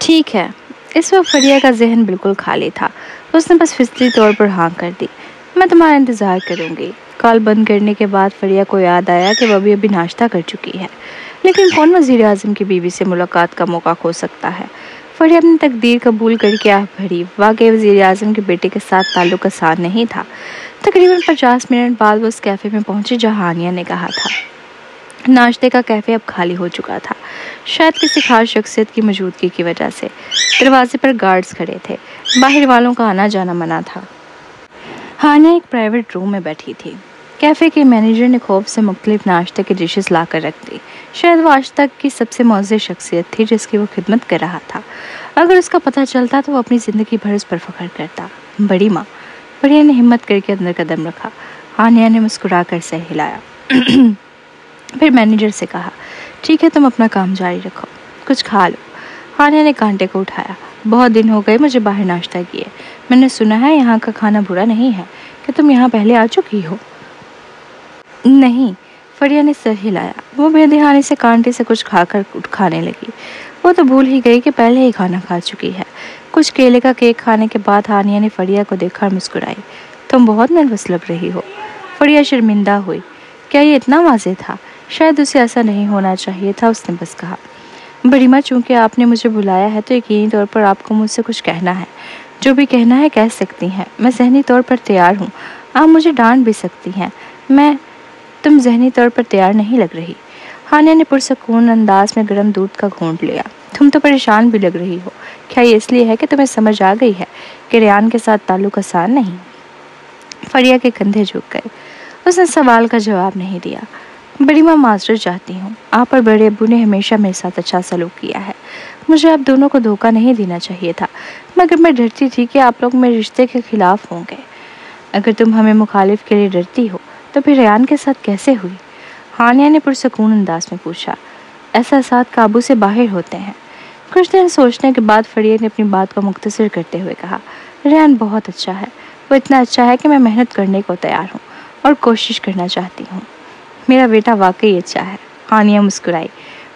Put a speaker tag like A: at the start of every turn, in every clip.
A: ٹھیک ہے۔ اس وقت فریہ کا ذہن بالکل خالی تھا۔ اس نے بس فطری طور پر ہاں کر دی۔ میں تمہارا انتظار کروں گی۔ کال بند کرنے کے بعد فریہ کو یاد آیا کہ وہ ابھی ناشتہ کر چکی ہے، لیکن کون وزیر اعظم کی بیوی سے ملاقات کا موقع کھو سکتا ہے؟ فریہ اپنی تقدیر قبول کر کے آہ بھری۔ واقعی وزیر اعظم کے بیٹے کے ساتھ تعلق آسان نہیں تھا۔ تقریباً 50 منٹ بعد وہ اس کیفے میں پہنچی جہاں ہانیہ نے کہا تھا۔ ناشتے کا کیفے اب خالی ہو چکا تھا، شاید کسی خاص شخصیت کی موجودگی کی وجہ سے۔ دروازے پر گارڈز کھڑے تھے، باہر والوں کا آنا جانا منع تھا۔ ہانیہ ایک پرائیویٹ روم میں بیٹھی تھی۔ کیفے کے مینیجر نے خوف سے مختلف ناشتے کے ڈشز لا کر رکھ دی۔ شاید وہ آج تک کی سب سے معزز شخصیت تھی جس کی وہ خدمت کر رہا تھا۔ اگر اس کا پتہ چلتا تو وہ اپنی زندگی بھر اس پر فخر کرتا۔ بڑی ماں، فریہ نے ہمت کر کے اندر قدم رکھا۔ ہانیہ نے مسکرا کر سر ہلایا۔ پھر مینیجر سے کہا، ٹھیک ہے، تم اپنا کام جاری رکھو، کچھ کھا لو۔ ہانیہ نے کانٹے کو اٹھایا۔ بہت دن ہو گئے مجھے باہر ناشتہ کیے۔ میں نے سنا ہے یہاں کا کھانا برا نہیں ہے۔ کہ تم یہاں پہلے آ چکی ہو؟ نہیں، فریہ نے سر ہلایا۔ وہ بے دھیانی سے کانٹے سے کچھ کھا کر کھانے لگی۔ وہ تو بھول ہی گئی کہ پہلے ہی کھانا کھا چکی ہے۔ کچھ کیلے کا کیک کھانے کے بعد ہانیہ نے فریہ کو دیکھا اور مسکرائی۔ تم بہت نروس لگ رہی ہو۔ فریہ شرمندہ ہوئی۔ کیا یہ اتنا واضح تھا؟ شاید اسے ایسا نہیں ہونا چاہیے تھا۔ اس نے بس کہا، بڑی ماں، چونکہ آپ نے مجھے بلایا ہے تو یقینی طور پر آپ کو مجھ سے کچھ کہنا ہے۔ جو بھی کہنا ہے کہہ سکتی ہیں، میں ذہنی طور پر تیار ہوں۔ آپ مجھے ڈانٹ بھی سکتی ہیں، تم ذہنی طور پر تیار نہیں لگ رہی۔ ہانیہ نے پرسکون انداز میں گرم دودھ کا گھونٹ لیا۔ تم تو پریشان بھی لگ رہی ہو۔ کیا یہ اس لیے ہے کہ تمہیں سمجھ آ گئی ہے کہ ریان کے ساتھ تعلق آسان نہیں؟ فریہ کے کندھے جھک گئے۔ اس نے سوال کا جواب نہیں دیا۔ بڑی ماں، معذرت چاہتی ہوں۔ آپ اور بڑے ابو نے ہمیشہ میرے ساتھ اچھا سلوک کیا ہے۔ مجھے آپ دونوں کو دھوکہ نہیں دینا چاہیے تھا، مگر میں ڈرتی تھی کہ آپ لوگ میرے رشتے کے خلاف ہوں گے۔ اگر تم ہمیں مخالف کے لیے ڈرتی ہو تو پھر ریان کے ساتھ کیسے ہوئی؟ ہانیہ نے پرسکون انداز میں پوچھا۔ احساسات قابو سے باہر ہوتے ہیں۔ کچھ دن سوچنے کے بعد فریہ نے اپنی بات کو مختصر کرتے ہوئے کہا، ریان بہت اچھا ہے۔ وہ اتنا اچھا ہے کہ میں محنت کرنے کو تیار ہوں اور کوشش کرنا چاہتی ہوں۔ میرا بیٹا واقعی اچھا ہے۔ ہانیہ مسکرائی۔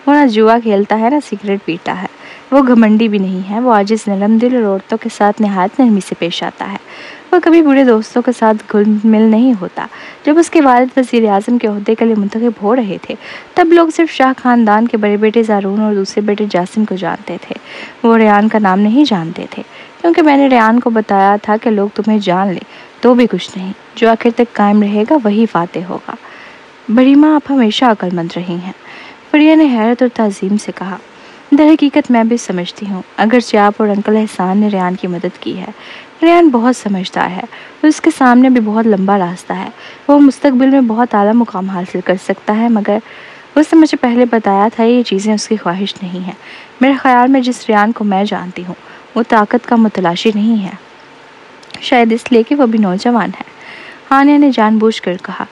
A: وہ نہ جوا کھیلتا ہے نہ سگریٹ پیتا ہے۔ وہ گھمنڈی بھی نہیں ہے۔ وہ عاجز، نرم دل اور عورتوں کے ساتھ نہایت نرمی سے پیش آتا ہے۔ وہ کبھی برے دوستوں کے ساتھ گھل مل نہیں ہوتا۔ جب اس کے والد وزیر اعظم کے عہدے کے لیے منتخب ہو رہے تھے تب لوگ صرف شاہ خاندان کے بڑے بیٹے زارون اور دوسرے بیٹے جاسم کو جانتے تھے۔ وہ ریان کا نام نہیں جانتے تھے، کیونکہ میں نے ریان کو بتایا تھا کہ لوگ تمہیں جان لیں تو بھی کچھ نہیں، جو آخر تک قائم رہے گا وہی فاتح ہوگا۔ بڑی ماں، آپ ہمیشہ عقل مند رہی ہیں، فریہ نے حیرت اور تعظیم سے کہا۔ در حقیقت میں بھی سمجھتی ہوں، اگرچہ آپ اور انکل احسان نے ریان کی مدد کی ہے۔ ریان بہت سمجھدار ہے اور اس کے سامنے بھی بہت لمبا راستہ ہے۔ وہ مستقبل میں بہت اعلیٰ مقام حاصل کر سکتا ہے، مگر اس نے مجھے پہلے بتایا تھا یہ چیزیں اس کی خواہش نہیں ہیں۔ میرے خیال میں جس ریان کو میں جانتی ہوں وہ طاقت کا متلاشی نہیں ہے، شاید اس لیے کہ وہ بھی نوجوان ہے۔ ہانیہ نے جان بوجھ کر کہا،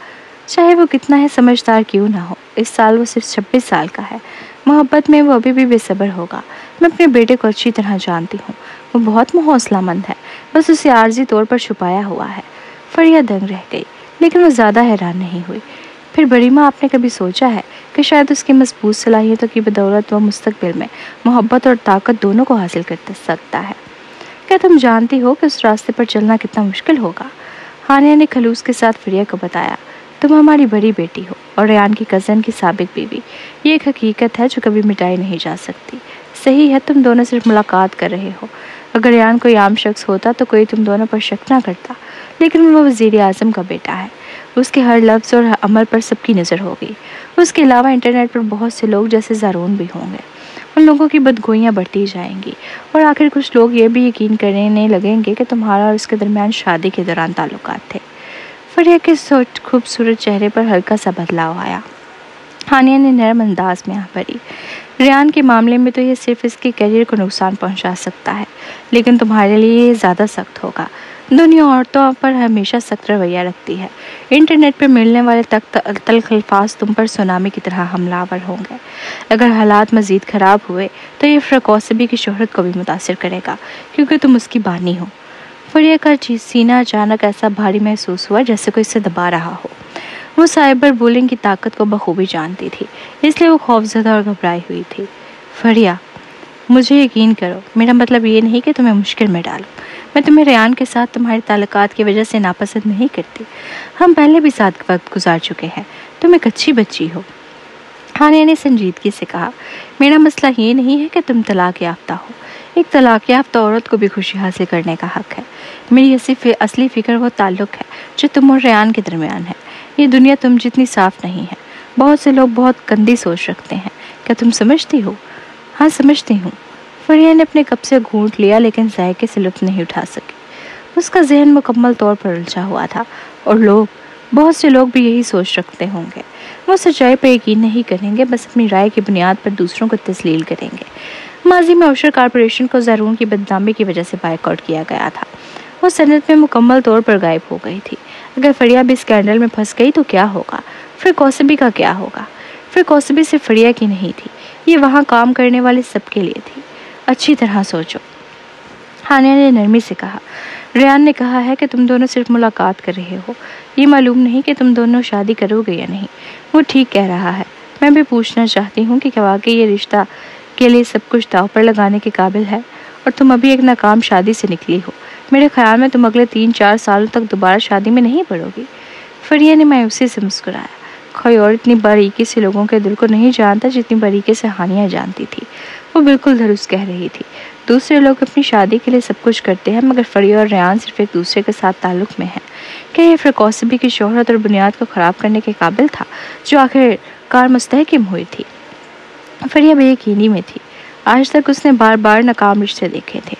A: چاہے وہ کتنا ہی سمجھدار کیوں نہ ہو، اس سال وہ صرف 26 سال کا ہے۔ محبت میں وہ ابھی بھی بے صبر ہوگا۔ میں اپنے بیٹے کو اچھی طرح جانتی ہوں، وہ بہت حوصلہ مند ہے، بس اسے عارضی طور پر چھپایا ہوا ہے۔ فریہ دنگ رہ گئی، لیکن وہ زیادہ حیران نہیں ہوئی۔ پھر بڑی ماں، آپ نے کبھی سوچا ہے کہ شاید اس کی مضبوط صلاحیتوں کی بدولت وہ مستقبل میں محبت اور طاقت دونوں کو حاصل کر سکتا ہے؟ کیا تم جانتی ہو کہ اس راستے پر چلنا کتنا مشکل ہوگا؟ ہانیہ نے خلوص کے ساتھ فریہ کو بتایا، تم ہماری بڑی بیٹی ہو اور ریان کی کزن کی سابق بیوی۔ یہ ایک حقیقت ہے جو کبھی مٹائی نہیں جا سکتی۔ صحیح ہے، تم دونوں صرف ملاقات کر رہے ہو۔ اگر ریان کوئی عام شخص ہوتا تو کوئی تم دونوں پر شک نہ کرتا، لیکن وہ وزیر اعظم کا بیٹا ہے۔ اس کے ہر لفظ اور عمل پر سب کی نظر ہوگی۔ اس کے علاوہ انٹرنیٹ پر بہت سے لوگ جیسے زارون بھی ہوں گے۔ ان لوگوں کی بدگوئیاں بڑھتی جائیں گی اور آخر کچھ لوگ یہ بھی یقین کرنے لگیں گے کہ تمہارا اور اس کے درمیان شادی کے دوران تعلقات تھے۔ فریہ کے خوبصورت چہرے پر ہلکا سا بدلاؤ آیا۔ ہانیہ نے نرم انداز میں بھری، ریان کے معاملے میں تو یہ صرف اس کے کیریئر کو نقصان پہنچا سکتا ہے، لیکن تمہارے لیے یہ زیادہ سخت ہوگا۔ دنیا عورتوں پر ہمیشہ سخت رویہ رکھتی ہے۔ انٹرنیٹ پر ملنے والے تلخ الفاظ تم پر سونامی کی طرح حملہ آور ہوں گے۔ اگر حالات مزید خراب ہوئے تو یہ فرقوسبی کی شہرت کو بھی متاثر کرے گا، کیونکہ تم اس کی بانی ہو۔ فریہ کا سینہ اچانک ایسا بھاری محسوس ہوا جیسے کوئی اسے دبا رہا ہو۔ وہ سائبر بولنگ کی طاقت کو بخوبی جانتی تھی، اس لیے وہ خوفزدہ اور گھبرائی ہوئی تھی۔ فریہ، مجھے یقین کرو، میرا مطلب یہ نہیں کہ تمہیں مشکل میں ڈالوں۔ میں تمہیں ریان کے ساتھ تمہارے تعلقات کی وجہ سے ناپسند نہیں کرتی۔ ہم پہلے بھی ساتھ وقت گزار چکے ہیں۔ تم ایک اچھی بچی ہو۔ ہانیہ نے سنجیدگی سے کہا، میرا مسئلہ یہ نہیں ہے کہ تم طلاق یافتہ ہو۔ ایک طلاق یافتہ عورت کو بھی خوشی حاصل کرنے کا حق ہے۔ میری اصلی فکر وہ تعلق ہے جو تم اور ریان کے درمیان ہے۔ یہ دنیا تم جتنی صاف نہیں ہے۔ بہت سے لوگ بہت گندی سوچ رکھتے ہیں۔ کیا تم سمجھتی ہو؟ ہاں سمجھتی ہوں۔ فریہ نے اپنے کپ سے گھونٹ لیا لیکن ذائقے سے لطف نہیں اٹھا سکی۔ اس کا ذہن مکمل طور پر الجھا ہوا تھا، اور بہت سے لوگ بھی یہی سوچ رکھتے ہوں گے۔ وہ سچائی پر یقین نہیں کریں گے، بس اپنی رائے کی بنیاد پر دوسروں کو تسلیل کریں گے۔ ماضی میں اوشر کارپوریشن کو زارون کی بدنامی کی وجہ سے بائیک آؤٹ کیا گیا تھا۔ وہ صنعت میں مکمل طور پر غائب ہو گئی تھی۔ اگر فریہ بھی اسکینڈل میں پھنس گئی تو کیا ہوگا؟ پھر کوسبی کا کیا ہوگا؟ پھر کوسبی صرف فریہ کی نہیں تھی، یہ وہاں کام کرنے والے سب کے لیے تھی۔ اچھی طرح سوچو، ہانیہ نے نرمی سے کہا۔ ریان نے کہا ہے کہ تم دونوں صرف ملاقات کر رہے ہو، یہ معلوم نہیں کہ تم دونوں شادی کرو گے یا نہیں۔ وہ ٹھیک کہہ رہا ہے۔ میں بھی پوچھنا چاہتی ہوں کہ کیا واقعی یہ رشتہ کے لیے سب کچھ داؤ پر لگانے کے قابل ہے؟ اور تم ابھی ایک ناکام شادی سے نکلی ہو۔ میرے خیال میں تم اگلے 3-4 سالوں تک دوبارہ شادی میں نہیں پڑو گی۔ فریہ نے مایوسی سے مسکرایا۔ کوئی اور اتنی باریکی سے لوگوں کے دل کو نہیں جانتا جتنی باریکی سے ہانیہ جانتی تھی۔ وہ بالکل درست کہہ رہی تھی۔ دوسرے لوگ اپنی شادی کے لیے سب کچھ کرتے ہیں، مگر فریہ اور ریان صرف ایک دوسرے کے ساتھ تعلق میں ہیں۔ کہ یہ پھر کوسبی کی شہرت اور بنیاد کو خراب کرنے کے قابل تھا، جو آخر کار مستحکم ہوئی تھی؟ فریہ بے یقینی میں تھی۔ آج تک اس نے بار بار ناکام رشتے دیکھے تھے۔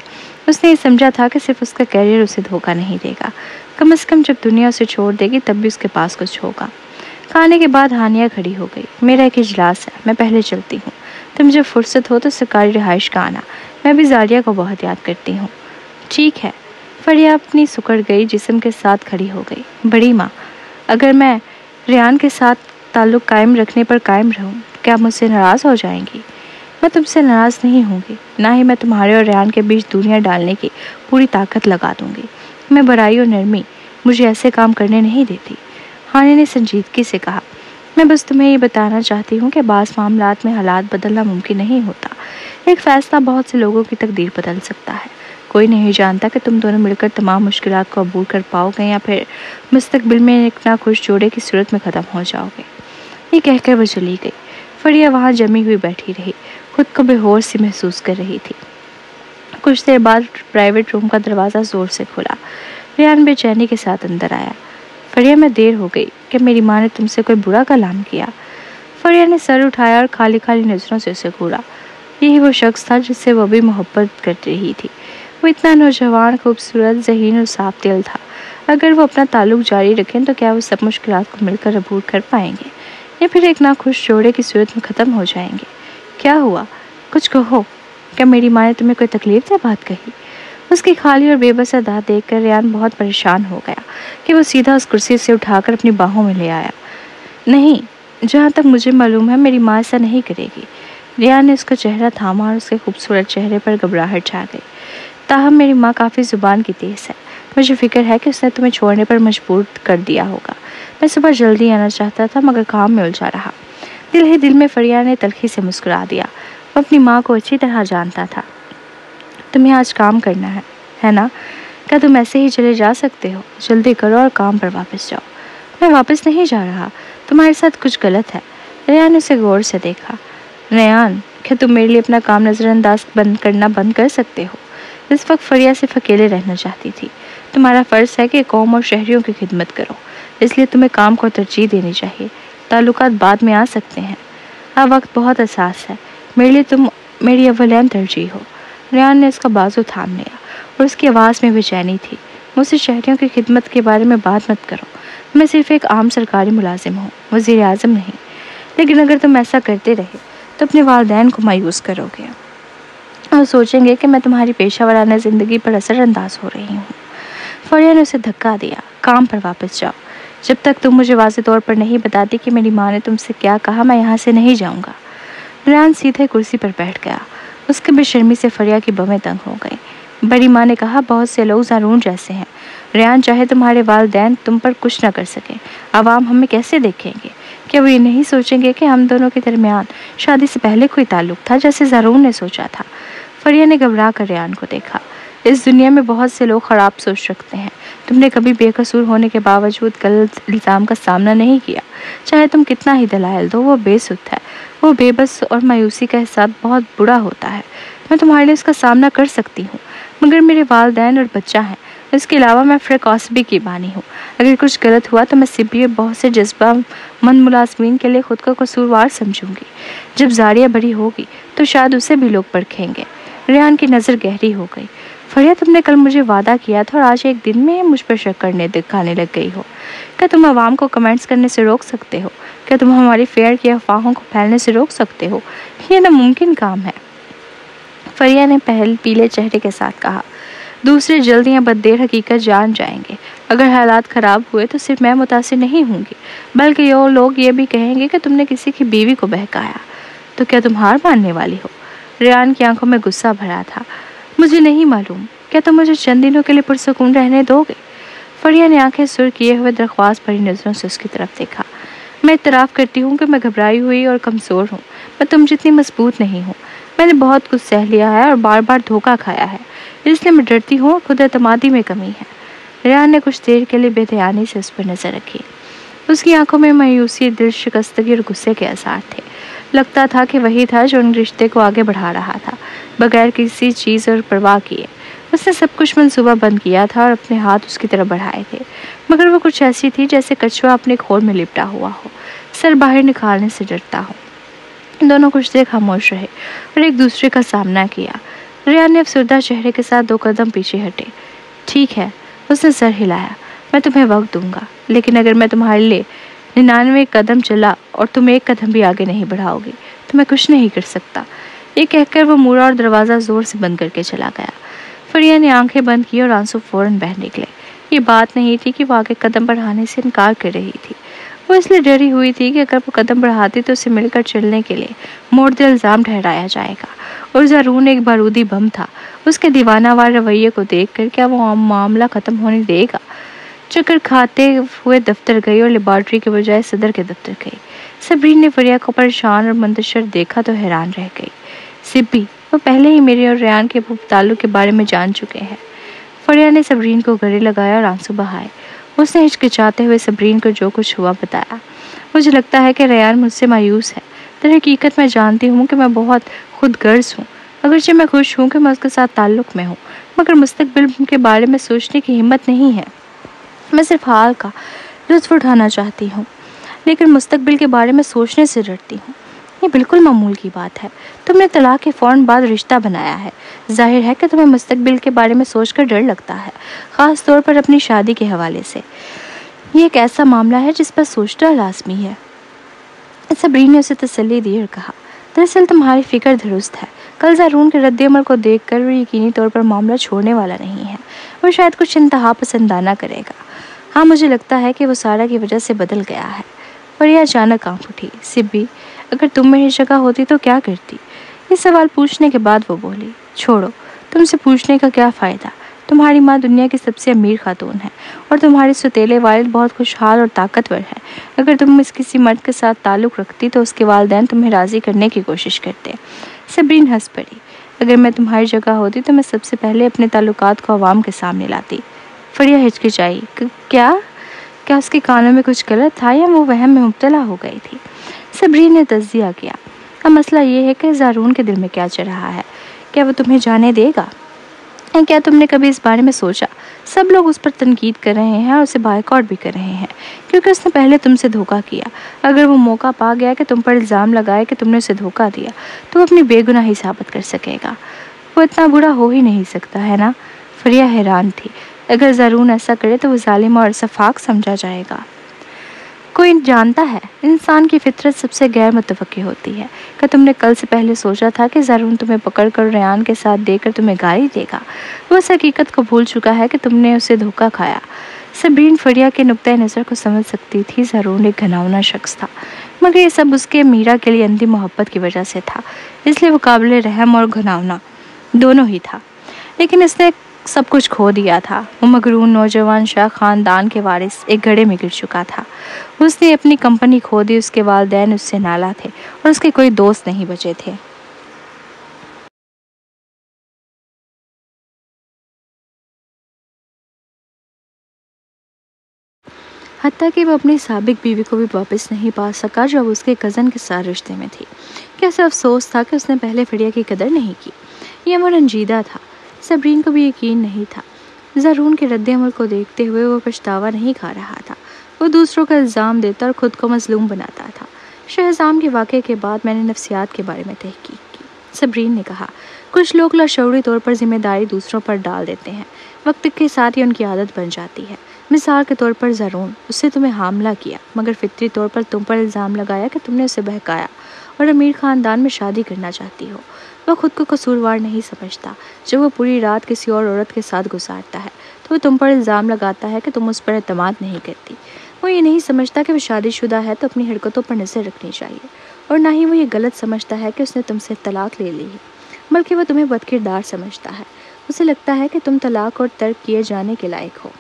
A: اس نے یہ سمجھا تھا کہ صرف اس کا کیریئر اسے دھوکہ نہیں دے گا، کم از کم جب دنیا اسے چھوڑ دے گی تب بھی اس کے پاس کچھ ہوگا۔ کھانے کے بعد ہانیہ کھڑی ہو گئی۔ میرا ایک اجلاس ہے، میں پہلے چلتی ہوں۔ تم جب فرصت ہو تو سرکاری رہائش کا آنا، میں بھی زاریہ کو بہت یاد کرتی ہوں۔ ٹھیک ہے۔ فریہ اپنی سکڑ گئی جسم کے ساتھ کھڑی ہو گئی۔ بڑی ماں، اگر میں ریان کے ساتھ تعلق قائم رکھنے پر قائم رہوں، کیا مجھ سے ناراض ہو جائیں گی؟ میں تم سے ناراض نہیں ہوں گی، نہ ہی میں تمہارے اور ریان کے بیچ دنیا ڈالنے کی پوری طاقت لگا دوں گی۔ میں برائی اور نرمی مجھے ایسے کام کرنے نہیں دیتی۔ ہانیہ نے سنجیدگی سے کہا، میں بس تمہیں یہ بتانا چاہتی ہوں کہ بعض معاملات میں حالات بدلنا ممکن نہیں ہوتا۔ ایک فیصلہ بہت سے لوگوں کی تقدیر بدل سکتا ہے۔ کوئی نہیں جانتا کہ تم دونوں مل کر تمام مشکلات کو عبور کر پاؤ گے یا پھر مستقبل میں ایک ناخوش جوڑے کی صورت میں ختم ہو جاؤ گے۔ یہ کہہ کر وہ چلی گئی۔ فریہ وہاں جمی ہوئی بیٹھی رہی، خود کو بے ہوش سی محسوس کر رہی تھی۔ کچھ دیر بعد پرائیویٹ روم کا دروازہ زور سے کھلا۔ ریان بے چینی کے ساتھ اندر آیا۔ فریہ، میں دیر ہو گئی کہ میری ماں نے تم سے کوئی برا کلام کیا؟ فریہ نے سر اٹھایا اور خالی خالی نظروں سے اسے گھورا۔ یہی وہ شخص تھا جس سے وہ بھی محبت کر رہی تھی۔ وہ اتنا نوجوان، خوبصورت، ذہین اور صاف دل تھا۔ اگر وہ اپنا تعلق جاری رکھیں تو کیا وہ سب مشکلات کو مل کر عبور کر پائیں گے، یا پھر ایک ناخوش جوڑے کی صورت میں ختم ہو جائیں گے؟ کیا ہوا؟ کچھ کہو۔ کیا میری ماں نے تمہیں کوئی تکلیف دہ بات کہی؟ اس کی خالی اور بے بس ادا دیکھ کر ریان بہت پریشان ہو گیا کہ وہ سیدھا اس کرسی سے اٹھا کر اپنی باہوں میں لے آیا۔ نہیں، جہاں تک مجھے معلوم ہے میری ماں ایسا نہیں کرے گی۔ ریان نے اس کا چہرہ تھاما اور اس کے خوبصورت چہرے پر گھبراہٹ چھا گئی۔ تاہم میری ماں کافی زبان کی تیز ہے۔ مجھے فکر ہے کہ اس نے تمہیں چھوڑنے پر مجبور کر دیا ہوگا۔ میں صبح جلدی آنا چاہتا تھا مگر کام میں الجھا رہا۔ دل ہی دل میں فریہ نے تلخی سے مسکرا دیا۔ وہ اپنی ماں کو اچھی طرح جانتا تھا۔ تمہیں آج کام کرنا ہے نا؟ کیا تم ایسے ہی چلے جا سکتے ہو؟ جلدی کرو اور کام پر واپس جاؤ۔ میں واپس نہیں جا رہا، تمہارے ساتھ کچھ غلط ہے۔ ریان نے اسے غور سے دیکھا۔ ریان، کیا تم میرے لیے اپنا کام نظر انداز کرنا بند کر سکتے ہو؟ اس وقت فریہ صرف اکیلے رہنا چاہتی تھی۔ تمہارا فرض ہے کہ قوم اور شہریوں کی خدمت کرو، اس لیے تمہیں کام کو ترجیح دینی چاہیے۔ تعلقات بعد میں آ سکتے ہیں۔ اب وقت بہت حساس ہے، میرے لیے تم میری اولین ترجیح ہو۔ ریان نے اس کا بازو تھام لیا اور اس کی آواز میں بے چینی تھی۔ مجھ سے شہریوں کی خدمت کے بارے میں بات مت کرو، میں صرف ایک عام سرکاری ملازم ہوں، وزیر اعظم نہیں۔ لیکن اگر تم ایسا کرتے رہے تو اپنے والدین کو مایوس کرو گے اور سوچیں گے کہ میں تمہاری پیشہ ورانہ زندگی پر اثر انداز ہو رہی ہوں۔ فریہ نے اسے دھکا دیا۔ کام پر واپس جاؤ۔ جب تک تم مجھے واضح طور پر نہیں بتاتی کہ میری ماں نے تم سے کیا کہا، میں یہاں سے نہیں جاؤں گا۔ ریان سیدھے کرسی پر بیٹھ گیا۔ اس کی بے شرمی سے فریہ کی بویں تنگ ہو گئی۔ بڑی ماں نے کہا، بہت سے لوگ زارون جیسے ہیں۔ ریان، چاہے تمہارے والدین تم پر کچھ نہ کر سکیں، عوام ہمیں کیسے دیکھیں گے؟ کیا وہ یہ نہیں سوچیں گے کہ ہم دونوں کے درمیان شادی سے پہلے کوئی تعلق تھا جیسے زارون نے سوچا تھا؟ فریہ نے گھبرا کر ریان کو دیکھا۔ اس دنیا میں بہت سے لوگ خراب سوچ رکھتے ہیں۔ تم نے کبھی بے قصور ہونے کے باوجود غلط الزام کا سامنا نہیں کیا۔ چاہے تم کتنا ہی دلائل دو، وہ بے سود ہے۔ وہ بے بس اور مایوسی کا احساس بہت برا ہوتا ہے۔ میں تمہارے لیے اس کا سامنا کر سکتی ہوں، مگر میرے والدین اور بچہ ہیں۔ اس کے علاوہ میں فرق عصبی کی بانی ہوں۔ اگر کچھ غلط ہوا تو میں سبی اور بہت سے جذبہ مند ملازمین کے لیے خود کو قصوروار سمجھوں گی۔ جب زاریہ بڑی ہوگی تو شاید اسے بھی لوگ پرکھیں گے۔ ریان کی نظر گہری ہو گئی۔ فریہ، تم نے کل مجھے وعدہ کیا تھا اور آج ایک دن میں مجھ پر شک دکھانے لگ گئی ہو۔ کیا تم عوام کو کمنٹس کرنے سے روک سکتے ہو؟ کیا تم ہماری فیئر کی افواہوں کو پھیلنے سے روک سکتے ہو؟ یہ ناممکن کام ہے، فریہ نے پیلے چہرے کے ساتھ کہا۔ دوسرے جلد یا بد دیر حقیقت جان جائیں گے۔ اگر حالات خراب ہوئے تو صرف میں متاثر نہیں ہوں گی، بلکہ یہ لوگ یہ بھی کہیں گے کہ تم نے کسی کی بیوی کو بہکایا۔ تو کیا تم ہار ماننے والی ہو؟ ریان کی آنکھوں میں غصہ بھرا تھا۔ مجھے نہیں معلوم، کیا تم مجھے چند دنوں کے لیے پرسکون رہنے دو گے؟ فریہ نے آنکھیں سر کیے ہوئے درخواست بھری نظروں سے اس کی طرف دیکھا۔ میں اعتراف کرتی ہوں کہ میں گھبرائی ہوئی اور کمزور ہوں۔ میں تم جتنی مضبوط نہیں ہوں۔ میں نے بہت کچھ سہ لیا ہے اور بار بار دھوکہ کھایا ہے، اس لیے میں ڈرتی ہوں اور خود اعتمادی میں کمی ہے۔ ریان نے کچھ دیر کے لیے بے دھیانی سے اس پر نظر رکھی۔ اس کی آنکھوں میں مایوسی، دل شکستگی اور غصے کے آثار تھے۔ لگتا تھا کہ وہی تھا جو ان رشتے کو آگے بڑھا رہا تھا، بغیر کسی چیز اور پرواہ کیے۔ اس نے سب کچھ منصوبہ بند کیا تھا اور اپنے ہاتھ اس کی طرف بڑھائے تھے، مگر وہ کچھ ایسی تھی جیسے کچھوا اپنے کھول میں لپٹا ہوا ہو، سر باہر نکالنے سے ڈرتا ہو۔ دونوں کچھ دیر خاموش رہے اور ایک دوسرے کا سامنا کیا۔ ریان نے افسردہ چہرے کے ساتھ 2 قدم پیچھے ہٹے۔ ٹھیک ہے، اس نے سر ہلایا، میں تمہیں وقت دوں گا، لیکن اگر میں تمہارے لیے 99 قدم چلا اور تم 1 قدم بھی آگے نہیں بڑھاؤ گی تو میں کچھ نہیں کر سکتا۔ یہ کہہ کر وہ مڑا اور دروازہ زور سے بند کر کے چلا گیا۔ فریہ نے آنکھیں بند کی اور آنسو فوراً بہہ نکلے۔ یہ بات نہیں تھی کہ وہ آگے قدم بڑھانے سے انکار کر رہی تھی، وہ اس لیے ڈری ہوئی تھی کہ اگر وہ قدم بڑھاتی تو اسے مل کر چلنے کے لیے موڑ الزام ٹھہرایا جائے گا، اور زارون ایک بارودی بم تھا۔ اس کے دیوانہ وار رویے کو دیکھ کر کیا وہ معاملہ ختم ہونے دے گا؟ چکر کھاتے ہوئے دفتر گئی اور لیبارٹری کے بجائے صدر کے دفتر گئی۔ صبرین نے فریہ کو پریشان اور منتشر دیکھا تو حیران رہ گئی۔ سبی، وہ پہلے ہی میرے اور ریان کے تعلق کے بارے میں جان چکے ہیں۔ فریہ نے صبرین کو گلے لگایا اور آنسو بہائے۔ اس نے ہچکچاتے ہوئے صبرین کو جو کچھ ہوا بتایا۔ مجھے لگتا ہے کہ ریان مجھ سے مایوس ہے۔ در حقیقت میں جانتی ہوں کہ میں بہت خود غرض ہوں، اگرچہ میں خوش ہوں کہ میں اس کے ساتھ تعلق میں ہوں، مگر مستقبل کے بارے میں سوچنے کی ہمت نہیں ہے۔ میں صرف حال کا لطف اٹھانا چاہتی ہوں، لیکن مستقبل کے بارے میں سوچنے سے ڈرتی ہوں۔ یہ بالکل معمول کی بات ہے۔ تم نے طلاق کے فوراً بعد رشتہ بنایا ہے، ظاہر ہے کہ تمہیں مستقبل کے بارے میں سوچ کر ڈر لگتا ہے، خاص طور پر اپنی شادی کے حوالے سے۔ یہ ایک ایسا معاملہ ہے جس پر سوچنا لازمی ہے۔ صبرین نے اسے تسلی دی اور کہا، دراصل تمہاری فکر درست ہے۔ کل زارون کے رد عمل کو دیکھ کر وہ یقینی طور پر معاملہ چھوڑنے والا نہیں ہے۔ وہ شاید کچھ انتہا پسندانہ کرے گا۔ ہاں، مجھے لگتا ہے کہ وہ سارا کی وجہ سے بدل گیا ہے۔ فریہ اچانک آنکھ اٹھی۔ سبی، اگر تم میری جگہ ہوتی تو کیا کرتی؟ یہ سوال پوچھنے کے بعد وہ بولی، چھوڑو، تم سے پوچھنے کا کیا فائدہ؟ تمہاری ماں دنیا کی سب سے امیر خاتون ہے اور تمہارے ستیلے والد بہت خوشحال اور طاقتور ہے۔ اگر تم کسی مرد کے ساتھ تعلق رکھتی تو اس کے والدین تمہیں راضی کرنے کی کوشش کرتے۔ صبرین ہنس پڑی۔ اگر میں تمہاری جگہ ہوتی تو میں سب سے پہلے اپنے تعلقات کو عوام کے سامنے لاتی۔ فریہ ہچکچائی۔ کیا اس کے کانوں میں کچھ غلط تھا یا وہ وہم میں مبتلا ہو گئی تھی؟ صبرین نے تجزیہ کیا۔ اب مسئلہ یہ ہے کہ زارون کے دل میں کیا چل رہا ہے، کیا وہ تمہیں جانے دے گا؟ کیا تم نے کبھی اس بارے میں سوچا؟ سب لوگ اس پر تنقید کر رہے ہیں اور اسے بائیکاٹ بھی کر رہے ہیں کیونکہ اس نے پہلے تم سے دھوکہ کیا۔ اگر وہ موقع پا گیا کہ تم پر الزام لگائے کہ تم نے اسے دھوکہ دیا تو وہ اپنی بے گناہی ثابت کر سکے گا۔ وہ اتنا برا ہو ہی نہیں سکتا ہے نا؟ فریہ حیران تھی۔ اگر زارون ایسا کرے تو وہ ظالم اور شفاق سمجھا جائے گا۔ کوئی جانتا ہے، انسان کی فطرت سب سے غیر متوقع ہوتی ہے۔ کیا تم نے کل سے پہلے سوچا تھا کہ زارون تمہیں پکڑ کر ریان کے ساتھ دے کر تمہیں گالی دے گا؟ وہ اس حقیقت کو بھول چکا ہے کہ تم نے اسے دھوکہ کھایا۔ صبرین فریہ کے نقطۂ نظر کو سمجھ سکتی تھی۔ زارون ایک گھناؤنا شخص تھا، مگر یہ سب اس کے میرا کے لیے اندھی محبت کی وجہ سے تھا، اس لیے وہ قابل رحم اور گھناؤنا دونوں ہی تھا۔ لیکن اس نے سب کچھ کھو دیا تھا۔ وہ مغرور نوجوان شاہ خاندان کے وارث ایک گڑھے میں گر چکا تھا۔ اس نے اپنی کمپنی کھو دی، اس کے والدین اس سے نالاں تھے اور اس کے کوئی دوست نہیں بچے تھے۔ حتیٰ کہ وہ اپنی سابق بیوی کو بھی واپس نہیں پا سکا جو اب اس کے کزن کے ساتھ رشتے میں تھی۔ کیسے افسوس تھا کہ اس نے پہلے فریہ کی قدر نہیں کی۔ یہ امر رنجیدہ تھا۔ صبرین کو بھی یقین نہیں تھا۔ زرون کے رد عمل کو دیکھتے ہوئے وہ پچھتاوا نہیں کھا رہا تھا۔ وہ دوسروں کا الزام دیتا اور خود کو مظلوم بناتا تھا۔ شہزام کے واقعے کے بعد میں نے نفسیات کے بارے میں تحقیق کی، صبرین نے کہا۔ کچھ لوگ لاشعوری طور پر ذمہ داری دوسروں پر ڈال دیتے ہیں۔ وقت کے ساتھ یہ ان کی عادت بن جاتی ہے۔ مثال کے طور پر زرون، اس سے تمہیں حاملہ کیا مگر فطری طور پر تم پر الزام لگایا کہ تم نے اسے بہکایا اور امیر خاندان میں شادی کرنا چاہتی ہو۔ وہ خود کو قصوروار نہیں سمجھتا۔ جب وہ پوری رات کسی اور عورت کے ساتھ گزارتا ہے تو وہ تم پر الزام لگاتا ہے کہ تم اس پر اعتماد نہیں کرتی۔ وہ یہ نہیں سمجھتا کہ وہ شادی شدہ ہے تو اپنی حرکتوں پر نظر رکھنی چاہیے، اور نہ ہی وہ یہ غلط سمجھتا ہے کہ اس نے تم سے طلاق لے لی ہے، بلکہ وہ تمہیں بد کردار سمجھتا ہے۔ اسے لگتا ہے کہ تم طلاق اور ترک کیے جانے کے لائق ہو۔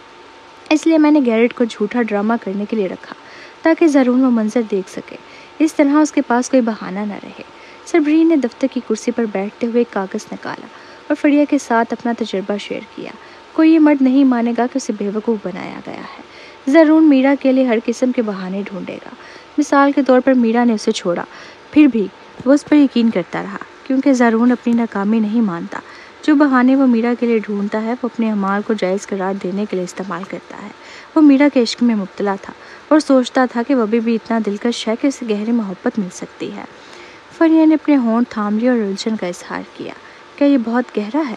A: اس لیے میں نے گیرٹ کو جھوٹا ڈرامہ کرنے کے لیے رکھا تاکہ زرون وہ منظر دیکھ سکے۔ اس طرح اس کے پاس کوئی بہانہ نہ رہے۔ صبرین نے دفتر کی کرسی پر بیٹھتے ہوئے ایک کاغذ نکالا اور فریہ کے ساتھ اپنا تجربہ شیئر کیا۔ کوئی یہ مرد نہیں مانے گا کہ اسے بیوقوف بنایا گیا ہے۔ زرون میرا کے لیے ہر قسم کے بہانے ڈھونڈے گا۔ مثال کے طور پر میرا نے اسے چھوڑا، پھر بھی وہ اس پر یقین کرتا رہا کیونکہ زرون اپنی ناکامی نہیں مانتا۔ جو بہانے وہ میرا کے لیے ڈھونڈتا ہے وہ اپنے اعمال کو جائز قرار دینے کے لیے استعمال کرتا ہے۔ وہ میرا کے عشق میں مبتلا تھا اور سوچتا تھا کہ وہ ابھی بھی اتنا دلکش ہے کہ اسے گہری محبت مل سکتی ہے۔ فریہ نے اپنے ہونٹ تھام لیے اور الجھن کا اظہار کیا۔ کیا یہ بہت گہرا ہے؟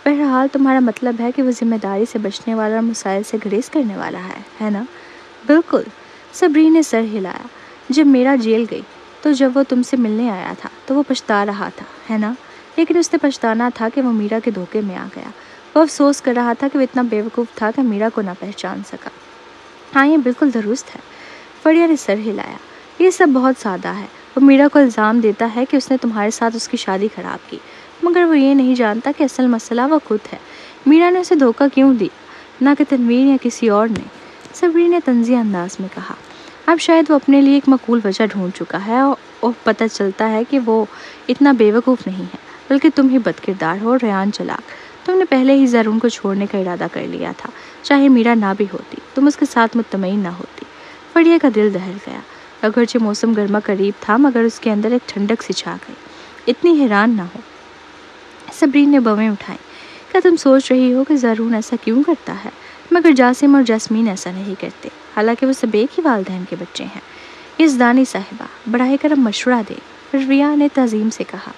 A: بہرحال تمہارا مطلب ہے کہ وہ ذمہ داری سے بچنے والا، مسائل سے گریز کرنے والا ہے نا؟ بالکل، صبرین نے سر ہلایا۔ جب میرا جیل گئی تو جب وہ تم سے ملنے آیا تھا تو وہ پچھتا رہا تھا، ہے نا؟ لیکن اس نے پچھتانا تھا کہ وہ میرا کے دھوکے میں آ گیا۔ وہ افسوس کر رہا تھا کہ وہ اتنا بیوقوف تھا کہ میرا کو نہ پہچان سکا۔ ہاں، یہ بالکل درست ہے، فریہ نے سر ہلایا۔ یہ سب بہت سادہ ہے۔ وہ میرا کو الزام دیتا ہے کہ اس نے تمہارے ساتھ اس کی شادی خراب کی، مگر وہ یہ نہیں جانتا کہ اصل مسئلہ وہ خود ہے۔ میرا نے اسے دھوکہ کیوں دی، نہ کہ تنویر یا کسی اور نے، صبرین نے طنزیہ انداز میں کہا۔ اب شاید وہ اپنے لیے ایک معقول وجہ ڈھونڈ چکا ہے اور پتہ چلتا ہے کہ وہ اتنا بیوقوف نہیں ہے، بلکہ تم ہی بد کردار ہو، ریان چلاک۔ تم نے پہلے ہی زرون کو چھوڑنے کا ارادہ کر لیا تھا، چاہے میرا نہ بھی ہوتی، تم اس کے ساتھ مطمئن نہ ہوتی۔ فریہ کا دل دہل گیا۔ اگرچہ موسم گرما قریب تھا مگر اس کے اندر ایک ٹھنڈک سی چھا گئی۔ اتنی حیران نہ ہو، صبرین نے بویں اٹھائیں۔ کیا تم سوچ رہی ہو کہ زرون ایسا کیوں کرتا ہے؟ مگر جاسم اور جاسمین ایسا نہیں کرتے، حالانکہ وہ سب ایک ہی والدین کے بچے ہیں۔ یزدانی صاحبہ، براہ کرم مشورہ دے، فریہ نے تعظیم سے کہا۔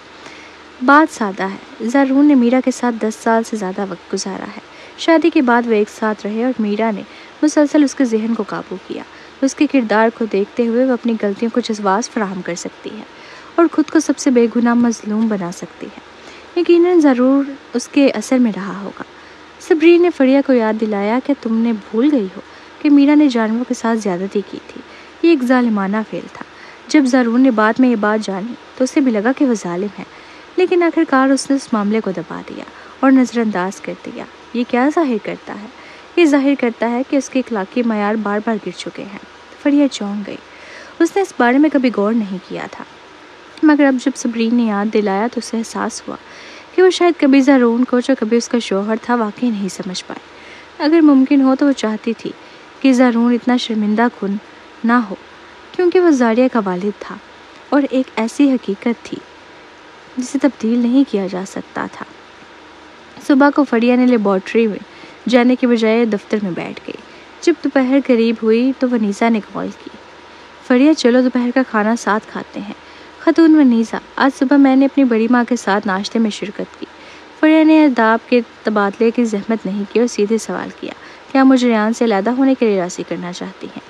A: بات سادہ ہے، زرون نے میرا کے ساتھ 10 سال سے زیادہ وقت گزارا ہے۔ شادی کے بعد وہ ایک ساتھ رہے اور میرا نے مسلسل اس کے ذہن کو قابو کیا۔ اس کے کردار کو دیکھتے ہوئے وہ اپنی غلطیوں کو جواز فراہم کر سکتی ہے اور خود کو سب سے بے گناہ مظلوم بنا سکتی ہے۔ یقیناً ضرور اس کے اثر میں رہا ہوگا۔ صبرین نے فریہ کو یاد دلایا کہ تم نے بھول گئی ہو کہ میرا نے جانوروں کے ساتھ زیادتی کی تھی۔ یہ ایک ظالمانہ فعل تھا۔ جب زرون نے بعد میں یہ بات جانی تو اسے بھی لگا کہ وہ ظالم ہے، لیکن آخرکار اس نے اس معاملے کو دبا دیا اور نظر انداز کر دیا۔ یہ کیا ظاہر کرتا ہے؟ یہ ظاہر کرتا ہے کہ اس کے اخلاقی معیار بار بار گر چکے ہیں۔ فریہ چونک گئی۔ اس نے اس بارے میں کبھی غور نہیں کیا تھا، مگر اب جب صبرین نے یاد دلایا تو اسے احساس ہوا کہ وہ شاید کبھی زرون کو، جو کبھی اس کا شوہر تھا، واقعی نہیں سمجھ پائے۔ اگر ممکن ہو تو وہ چاہتی تھی کہ زرون اتنا شرمندہ کن نہ ہو، کیونکہ وہ زاریہ کا والد تھا اور ایک ایسی حقیقت تھی جسے تبدیل نہیں کیا جا سکتا تھا۔ صبح کو فریہ نے لیبارٹری میں جانے کے بجائے دفتر میں بیٹھ گئی۔ جب دوپہر قریب ہوئی تو ونیسا نے کال کی۔ فریہ، چلو دوپہر کا کھانا ساتھ کھاتے ہیں۔ خاتون ونیسا، آج صبح میں نے اپنی بڑی ماں کے ساتھ ناشتے میں شرکت کی۔ فریہ نے آداب کے تبادلے کی زحمت نہیں کی اور سیدھے سوال کیا، کیا مجھے ریان سے علیحدہ ہونے کے لیے راضی کرنا چاہتی ہیں؟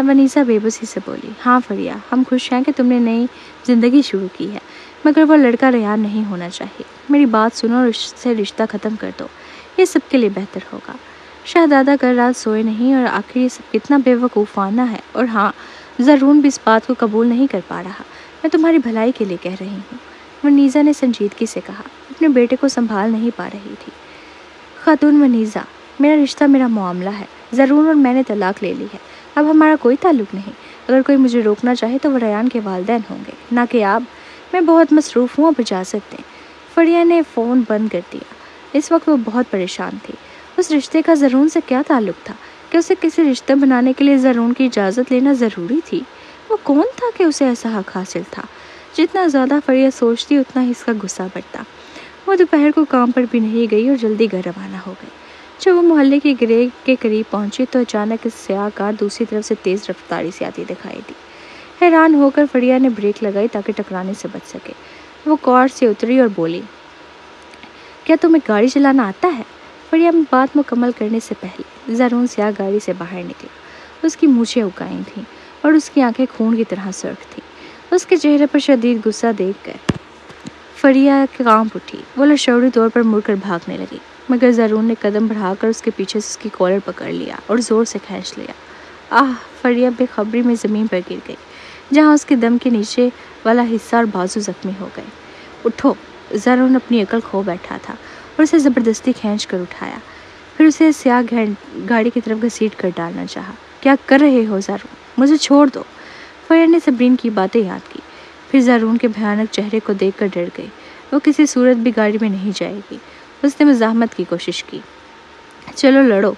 A: ونیسا بے بسی سے بولی، ہاں فریہ، ہم خوش ہیں کہ تم نے نئی زندگی شروع کی ہے، مگر وہ لڑکا ریان نہیں ہونا چاہیے۔ میری بات سنو اور اس سے رشتہ ختم کر دو، یہ سب کے لیے بہتر ہوگا۔ شہزادہ کل رات سوئے نہیں اور آخر یہ سب کتنا بے وقوفانہ ہے، اور ہاں، زرون بھی اس بات کو قبول نہیں کر پا رہا۔ میں تمہاری بھلائی کے لیے کہہ رہی ہوں، ونیسا نے سنجیدگی سے کہا۔ اپنے بیٹے کو سنبھال نہیں پا رہی تھی۔ خاتون ونیسا، میرا رشتہ میرا معاملہ ہے، زرون اور میں نے طلاق لے لی ہے، اب ہمارا کوئی تعلق نہیں۔ اگر کوئی مجھے روکنا چاہے تو وہ ریان کے والدین ہوں گے، نہ کہ آپ۔ میں بہت مصروف ہوں، اب اجازت دیں۔ فریہ نے فون بند کر دیا۔ اس وقت وہ بہت پریشان تھی۔ اس رشتے کا زرون سے کیا تعلق تھا؟ کہ اسے کسی رشتہ بنانے کے لیے زرون کی اجازت لینا ضروری تھی؟ وہ کون تھا کہ اسے ایسا حق حاصل تھا؟ جتنا زیادہ فریہ سوچتی اتنا ہی اس کا غصہ بڑھتا۔ وہ دوپہر کو کام پر بھی نہیں گئی اور جلدی گھر روانہ ہو گئی۔ جب وہ محلے کی گرے کے قریب پہنچی تو اچانک اس سیاہ کار دوسری طرف سے تیز رفتاری سے آتی دکھائی دی۔ حیران ہو کر فریہ نے بریک لگائی تاکہ ٹکرانے سے بچ سکے۔ وہ کار سے اتری اور بولی، کیا تمہیں گاڑی چلانا آتا ہے؟ فریہ بات مکمل کرنے سے پہلے زرون سیاہ گاڑی سے باہر نکلا۔ اس کی مونچھیں اگائی تھیں اور اس کی آنکھیں خون کی طرح سرخ تھیں۔ اس کے چہرے پر شدید غصہ دیکھ کر فریہ کانپ اٹھی۔ وہ لاشعوری طور پر مڑ کر بھاگنے لگی، مگر زرون نے قدم بڑھا کر اس کے پیچھے سے اس کی کالر پکڑ لیا اور زور سے کھینچ لیا۔ آہ! فریہ بے خبری میں زمین پر گر گئی، جہاں اس کے دم کے نیچے والا حصہ اور بازو زخمی ہو گئے۔ اٹھو! زرون اپنی عقل کھو بیٹھا تھا اور اسے زبردستی کھینچ کر اٹھایا، پھر اسے سیاہ گاڑی کی طرف گھسیٹ کر ڈالنا چاہا۔ کیا کر رہے ہو زرون؟ مجھے چھوڑ دو۔ فریہ نے صبرین کی باتیں یاد کی، پھر زرون کے بھیانک چہرے کو دیکھ کر ڈر گئی۔ وہ کسی صورت بھی گاڑی میں نہیں جائے گی۔ اس نے مزاحمت کی کوشش کی۔ چلو لڑو۔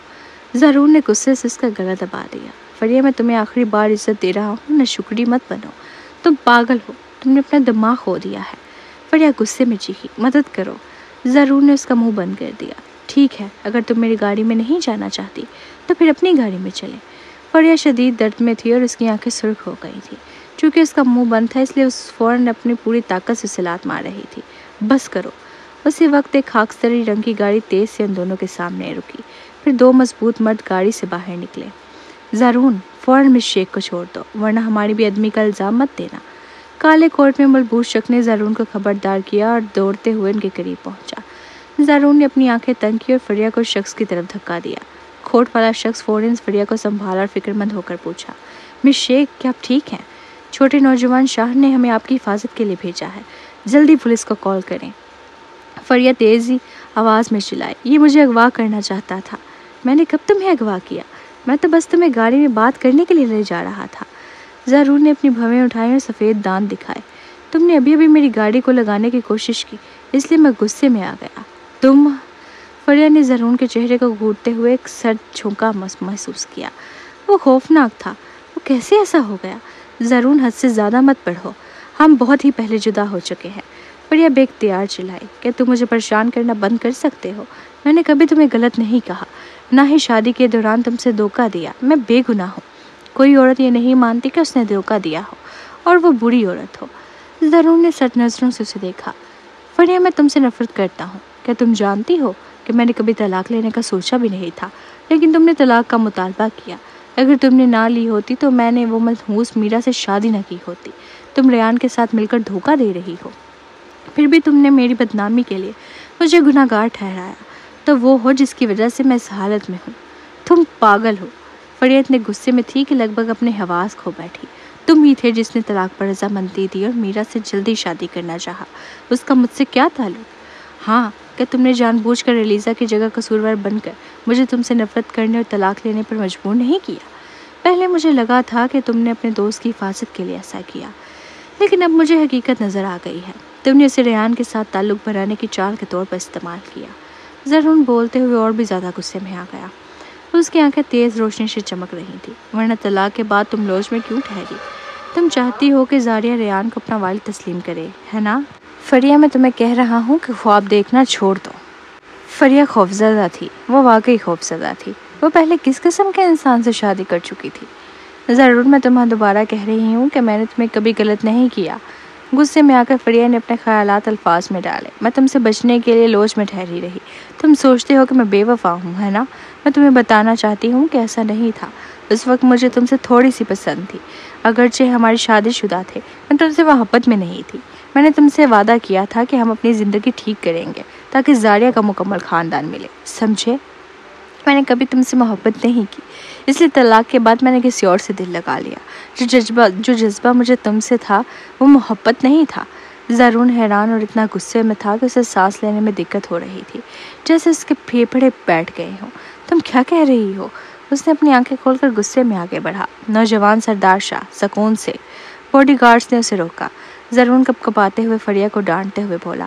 A: زرون نے غصے سے اس کا گلا دبا دیا۔ فریہ میں تمہیں آخری بار عزت دے رہا ہوں، نہ شکری مت بنو۔ تم پاگل ہو، تم نے اپنا دماغ کھو دیا ہے۔ فریہ غصے میں چیخی، مدد کرو۔ زرون نے اس کا منہ بند کر دیا۔ ٹھیک ہے، اگر تم میری گاڑی میں نہیں جانا چاہتی تو پھر اپنی گاڑی میں چلے۔ فریہ شدید درد میں تھی اور اس کی آنکھیں سرخ ہو گئی تھی۔ چونکہ اس کا منہ بند تھا اس لیے اس فوراً اپنی پوری طاقت سے لات مار رہی تھی۔ بس کرو۔ اسی وقت ایک خاکستری رنگ کی گاڑی تیز سے ان دونوں کے سامنے رکی، پھر دو مضبوط مرد گاڑی سے باہر نکلے۔ زرون، فوراً مس شیخ کو چھوڑ دو، ورنہ ہماری بے ادبی کا الزام مت دینا۔ کالے کوٹ میں ملبوس شخص نے زرون کو خبردار کیا اور دوڑتے ہوئے ان کے قریب پہنچا۔ زرون نے اپنی آنکھیں تنگ کی اور فریہ کو شخص کی طرف دھکا دیا۔ کھوٹ والا شخص فوراً فریہ کو سنبھالا اور فکر مند ہو کر پوچھا، مس شیخ، کیا آپ ٹھیک ہیں؟ چھوٹے نوجوان شاہ نے ہمیں آپ کی حفاظت کے لیے بھیجا ہے، جلدی پولیس کو کال کریں۔ فریہ تیزی آواز میں چلائی، یہ مجھے اغوا کرنا چاہتا تھا۔ میں نے کب تمہیں اغوا کیا؟ میں تو بس تمہیں گاڑی میں بات کرنے کے لیے لے جا رہا تھا۔ زرون نے اپنی بھویں اٹھائی اور سفید دانت دکھائے۔ تم نے ابھی میری گاڑی کو لگانے کی کوشش کی، اس لیے میں غصے میں آ گیا۔ تم؟ فریہ نے زرون کے چہرے کو گھونٹتے ہوئے ایک سرد جھونکا محسوس کیا۔ وہ خوفناک تھا۔ وہ کیسے ایسا ہو گیا؟ زرون، حد سے زیادہ مت بڑھو، ہم بہت ہی پہلے جدا ہو چکے ہیں۔ فریہ بے اختیار چلائی، کیا تم مجھے پریشان کرنا بند کر سکتے ہو؟ میں نے کبھی تمہیں غلط نہیں کہا، نہ ہی شادی کے دوران تم سے دھوکہ دیا۔ میں بے گناہ ہوں۔ کوئی عورت یہ نہیں مانتی کہ اس نے دھوکہ دیا ہو اور وہ بری عورت ہو۔ زرون نے سرد نظروں سے اسے دیکھا۔ فریہ، میں تم سے نفرت کرتا ہوں۔ کیا تم جانتی ہو کہ میں نے کبھی طلاق لینے کا سوچا بھی نہیں تھا، لیکن تم نے طلاق کا مطالبہ کیا۔ اگر تم نے نہ لی ہوتی تو میں نے وہ منحوس میرا سے شادی نہ کی ہوتی۔ تم ریان کے ساتھ مل کر دھوکہ دے رہی ہو، پھر بھی تم نے میری بدنامی کے لیے مجھے گناہ گار ٹھہرایا۔ تو وہ ہو جس کی وجہ سے میں اس حالت میں ہوں۔ تم پاگل ہو۔ فریہ اتنے غصے میں تھی کہ لگ بھگ اپنے حواس کھو بیٹھی۔ تم ہی تھے جس نے طلاق پر رضامندی دی اور میرا سے جلدی شادی کرنا چاہا۔ اس کا مجھ سے کیا تعلق؟ ہاں، کہ تم نے جان بوجھ کر ایلیزا کی جگہ قصوروار بن کر مجھے تم سے نفرت کرنے اور طلاق لینے پر مجبور نہیں کیا؟ پہلے مجھے لگا تھا کہ تم نے اپنے دوست کی حفاظت کے لیے ایسا کیا، لیکن اب مجھے حقیقت نظر آ گئی ہے۔ تم نے اسے ریان کے ساتھ تعلق بنانے کی چال کے طور پر استعمال کیا۔ زرون بولتے ہوئے اور بھی زیادہ غصے میں آ گیا۔ اس کی آنکھیں تیز روشنی سے چمک رہی تھی۔ ورنہ طلاق کے بعد تم لوج میں کیوں ٹھہری؟ تم چاہتی ہو کہ زاریہ ریان کو اپنا والد تسلیم کرے، ہے نا؟ فریہ، میں تمہیں کہہ رہا ہوں کہ خواب دیکھنا چھوڑ دو۔ فریہ خوفزدہ تھی۔ وہ واقعی خوفزدہ تھی۔ وہ پہلے کس قسم کے انسان سے شادی کر چکی تھی؟ ضرور، میں تمہیں دوبارہ کہہ رہی ہوں کہ میں نے تمہیں کبھی غلط نہیں کیا۔ غصے میں آ کر فریہ نے اپنے خیالات الفاظ میں ڈالے۔ میں تم سے بچنے کے لیے لوج میں ٹھہری رہی۔ تم سوچتے ہو کہ میں بے وفا ہوں، ہے نا؟ میں تمہیں بتانا چاہتی ہوں کہ ایسا نہیں تھا۔ اس وقت مجھے تم سے تھوڑی سی پسند تھی، اگرچہ ہماری شادی شدہ تھے۔ میں تم سے محبت میں نہیں تھی۔ میں نے تم سے وعدہ کیا تھا کہ ہم اپنی زندگی ٹھیک کریں گے تاکہ زاریہ کا مکمل خاندان ملے، سمجھے؟ میں نے کبھی تم سے محبت نہیں کی، اس لیے طلاق کے بعد میں نے کسی اور سے دل لگا لیا۔ جو جذبہ مجھے تم سے تھا وہ محبت نہیں تھا۔ زرون حیران اور اتنا غصے میں تھا کہ اسے سانس لینے میں دقت ہو رہی تھی، جیسے اس کے پھیپھڑے بیٹھ گئے ہوں۔ تم کیا کہہ رہی ہو؟ اس نے اپنی آنکھیں کھول کر غصے میں آگے بڑھا۔ نوجوان سردار شاہ، سکون سے۔ باڈی گارڈز نے اسے روکا۔ زرون کپکپاتے ہوئے فریہ کو ڈانٹتے ہوئے بولا،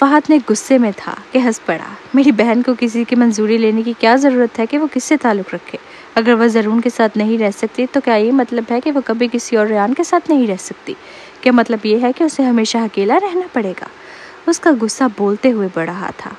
A: فہد نے غصے میں تھا کہ ہنس پڑا۔ میری بہن کو کسی کی منظوری لینے کی کیا ضرورت ہے کہ وہ کس سے تعلق رکھے؟ اگر وہ زرون کے ساتھ نہیں رہ سکتی تو کیا یہ مطلب ہے کہ وہ کبھی کسی اور ریان کے ساتھ نہیں رہ سکتی؟ کیا مطلب یہ ہے کہ اسے ہمیشہ اکیلا رہنا پڑے گا؟ اس کا غصہ بولتے ہوئے بڑھ رہا تھا